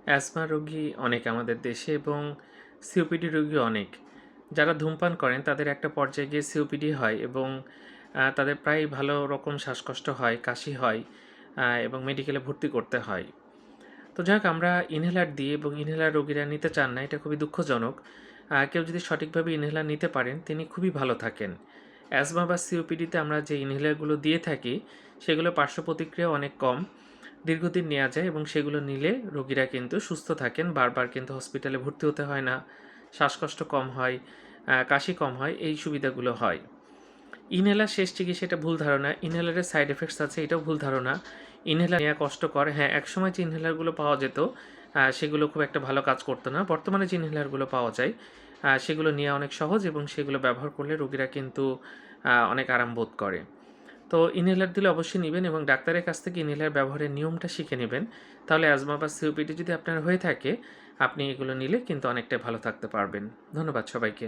Asthma রোগী অনেক আমাদের দেশে এবং সিওপিডি রোগী অনেক। যারা ধূমপান করেন তাদের একটা পর্যায়ে গিয়ে সিওপিডি হয় এবং তাদের প্রায় ভালো রকম শ্বাসকষ্ট হয়, কাশি হয় এবং মেডিকেলে ভর্তি করতে হয়। তো যাই হোক আমরা ইনহেলার দিই এবং ইনহেলার রোগীরা নিতে চান না, এটা খুবই দুঃখজনক। কেউ যদি সঠিকভাবে ইনহেলার নিতে পারেন তিনি খুবই ভালো থাকেন। অ্যাজমা বা সিওপিডিতে আমরা যে ইনহেলারগুলো দিয়ে থাকি সেগুলো পার্শ্ব প্রতিক্রিয়া অনেক কম, দীর্ঘদিন নেওয়া যায় এবং সেগুলো নিলে রোগীরা কিন্তু সুস্থ থাকেন, বারবার কিন্তু হসপিটালে ভর্তি হতে হয় না, শ্বাসকষ্ট কম হয়, কাশি কম হয়, এই সুবিধাগুলো হয়। ইনহেলার শেষ চিকিৎসা এটা ভুল ধারণা। ইনহেলারের সাইড এফেক্টস আছে, এটাও ভুল ধারণা। ইনহেলার নেওয়া কষ্টকর। হ্যাঁ, একসময় যে ইনহেলারগুলো পাওয়া যেত সেগুলো খুব একটা ভালো কাজ করতো না। বর্তমানে যে ইনহেলারগুলো পাওয়া যায় সেগুলো নেওয়া অনেক সহজ এবং সেগুলো ব্যবহার করলে রোগীরা কিন্তু অনেক আরাম বোধ করে। তো ইনহেলার দিলে অবশ্যই নিবেন এবং ডাক্তারের কাছ থেকে ইনহেলার ব্যবহারের নিয়মটা শিখে নেবেন। তাহলে অ্যাজমা বা সিওপিডি যদি আপনার হয়ে থাকে, আপনি এগুলো নিলে কিন্তু অনেকটাই ভালো থাকতে পারবেন। ধন্যবাদ সবাইকে।